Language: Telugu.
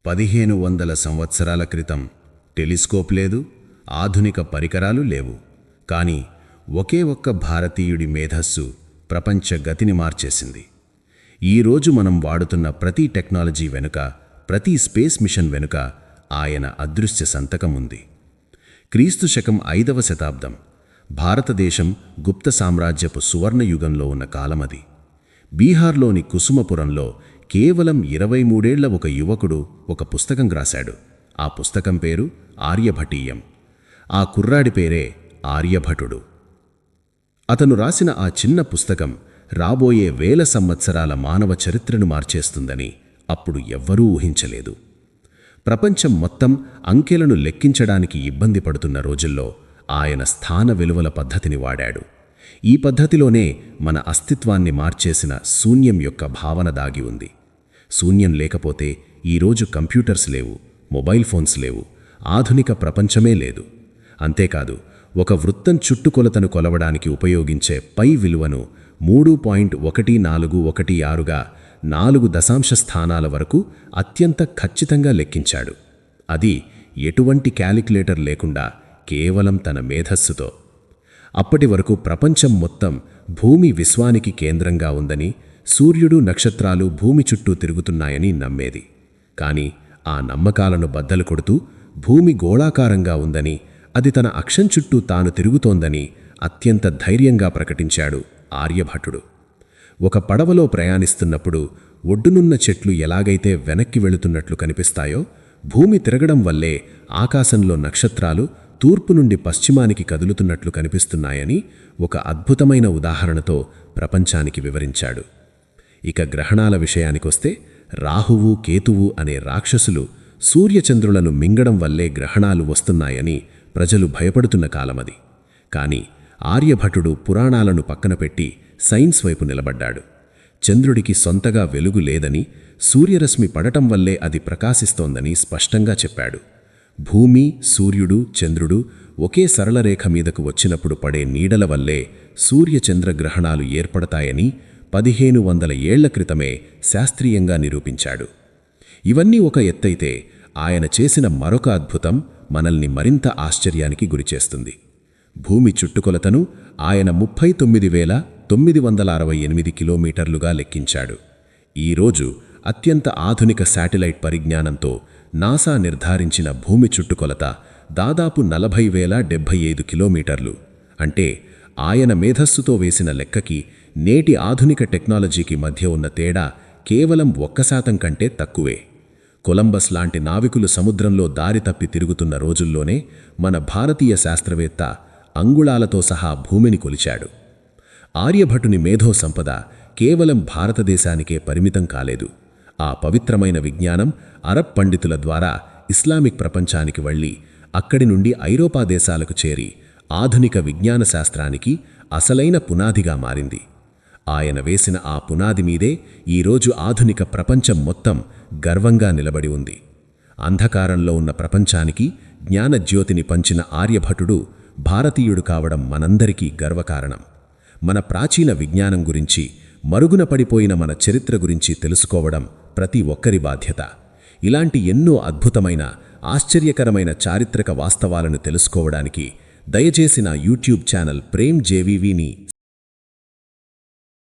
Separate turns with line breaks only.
1500 సంవత్సరాల క్రితం టెలిస్కోప్ లేదు, ఆధునిక పరికరాలు లేవు. కానీ ఒకే ఒక్క భారతీయుడి మేధస్సు ప్రపంచ గతిని మార్చేసింది. ఈరోజు మనం వాడుతున్న ప్రతి టెక్నాలజీ వెనుక, ప్రతి స్పేస్ మిషన్ వెనుక ఆయన అదృశ్య సంతకం ఉంది. క్రీస్తు శకం 5వ శతాబ్దం, భారతదేశం గుప్త సామ్రాజ్యపు సువర్ణయుగంలో ఉన్న కాలమది. బీహార్లోని కుసుమపురంలో కేవలం 23 ఏళ్ల ఒక యువకుడు ఒక పుస్తకం రాశాడు. ఆ పుస్తకం పేరు ఆర్యభటీయం. ఆ కుర్రాడి పేరే ఆర్యభటుడు. అతను రాసిన ఆ చిన్న పుస్తకం రాబోయే వేల సంవత్సరాల మానవ చరిత్రను మార్చేస్తుందని అప్పుడు ఎవ్వరూ ఊహించలేదు. ప్రపంచం మొత్తం అంకెలను లెక్కించడానికి ఇబ్బంది పడుతున్న రోజుల్లో ఆయన స్థాన విలువల పద్ధతిని వాడాడు. ఈ పద్ధతిలోనే మన అస్తిత్వాన్ని మార్చేసిన శూన్యం యొక్క భావన దాగి ఉంది. శూన్యం లేకపోతే ఈరోజు కంప్యూటర్స్ లేవు, మొబైల్ ఫోన్స్ లేవు, ఆధునిక ప్రపంచమే లేదు. అంతేకాదు, ఒక వృత్తం చుట్టుకొలతను కొలవడానికి ఉపయోగించే పై విలువను 3.1416గా 4 దశాంశ స్థానాల వరకు అత్యంత ఖచ్చితంగా లెక్కించాడు. అది ఎటువంటి క్యాలిక్యులేటర్ లేకుండా కేవలం తన మేధస్సుతో. అప్పటి వరకు ప్రపంచం మొత్తం భూమి విశ్వానికి కేంద్రంగా ఉందని, సూర్యుడు నక్షత్రాలు భూమి చుట్టూ తిరుగుతున్నాయని నమ్మేది. కానీ ఆ నమ్మకాలను బద్దలు కొడుతూ భూమి గోళాకారంగా ఉందని, అది తన అక్షం చుట్టూ తాను తిరుగుతోందని అత్యంత ధైర్యంగా ప్రకటించాడు ఆర్యభటుడు. ఒక పడవలో ప్రయాణిస్తున్నప్పుడు ఒడ్డునున్న చెట్లు ఎలాగైతే వెనక్కి వెళుతున్నట్లు కనిపిస్తాయో, భూమి తిరగడం వల్లే ఆకాశంలో నక్షత్రాలు తూర్పు నుండి పశ్చిమానికి కదులుతున్నట్లు కనిపిస్తున్నాయని ఒక అద్భుతమైన ఉదాహరణతో ప్రపంచానికి వివరించాడు. ఇక గ్రహణాల విషయానికొస్తే, రాహువు కేతువు అనే రాక్షసులు సూర్యచంద్రులను మింగడం వల్లే గ్రహణాలు వస్తున్నాయని ప్రజలు భయపడుతున్న కాలమది. కానీ ఆర్యభటుడు పురాణాలను పక్కన పెట్టి సైన్స్ వైపు నిలబడ్డాడు. చంద్రుడికి సొంతగా వెలుగు లేదని, సూర్యరశ్మి పడటం వల్లే అది ప్రకాశిస్తోందని స్పష్టంగా చెప్పాడు. భూమి, సూర్యుడు, చంద్రుడు ఒకే సరళ రేఖ మీదకు వచ్చినప్పుడు పడే నీడల వల్లే సూర్యచంద్రగ్రహణాలు ఏర్పడతాయని 1500 ఏళ్ల క్రితమే శాస్త్రీయంగా నిరూపించాడు. ఇవన్నీ ఒక ఎత్తైతే, ఆయన చేసిన మరొక అద్భుతం మనల్ని మరింత ఆశ్చర్యానికి గురిచేస్తుంది. భూమి చుట్టుకొలతను ఆయన 39,968 కిలోమీటర్లుగా లెక్కించాడు. ఈరోజు అత్యంత ఆధునిక శాటిలైట్ పరిజ్ఞానంతో నాసా నిర్ధారించిన భూమి చుట్టుకొలత దాదాపు 40,075 కిలోమీటర్లు. అంటే ఆయన మేధస్సుతో వేసిన లెక్కకి నేటి ఆధునిక టెక్నాలజీకి మధ్య ఉన్న తేడా కేవలం 1% కంటే తక్కువే. కొలంబస్ లాంటి నావికులు సముద్రంలో దారి తప్పి తిరుగుతున్న రోజుల్లోనే మన భారతీయ శాస్త్రవేత్త అంగుళాలతో సహా భూమిని కొలిచాడు. ఆర్యభటుని మేధో సంపద కేవలం భారతదేశానికే పరిమితం కాలేదు. ఆ పవిత్రమైన విజ్ఞానం అరబ్ పండితుల ద్వారా ఇస్లామిక్ ప్రపంచానికి వెళ్ళి, అక్కడి నుండి ఐరోపా దేశాలకు చేరి ఆధునిక విజ్ఞాన శాస్త్రానికి అసలైన పునాదిగా మారింది. ఆయన వేసిన ఆ పునాది మీదే ఈరోజు ఆధునిక ప్రపంచం మొత్తం గర్వంగా నిలబడి ఉంది. అంధకారంలో ఉన్న ప్రపంచానికి జ్ఞానజ్యోతిని పంచిన ఆర్యభటుడు భారతీయుడు కావడం మనందరికీ గర్వకారణం. మన ప్రాచీన విజ్ఞానం గురించి, మరుగున పడిపోయిన మన చరిత్ర గురించి తెలుసుకోవడం ప్రతి ఒక్కరి బాధ్యత. ఇలాంటి ఎన్నో అద్భుతమైన, ఆశ్చర్యకరమైన చారిత్రక వాస్తవాలను తెలుసుకోవడానికి దయచేసి నా యూట్యూబ్ ఛానల్ ప్రేమ్ జేవీవీని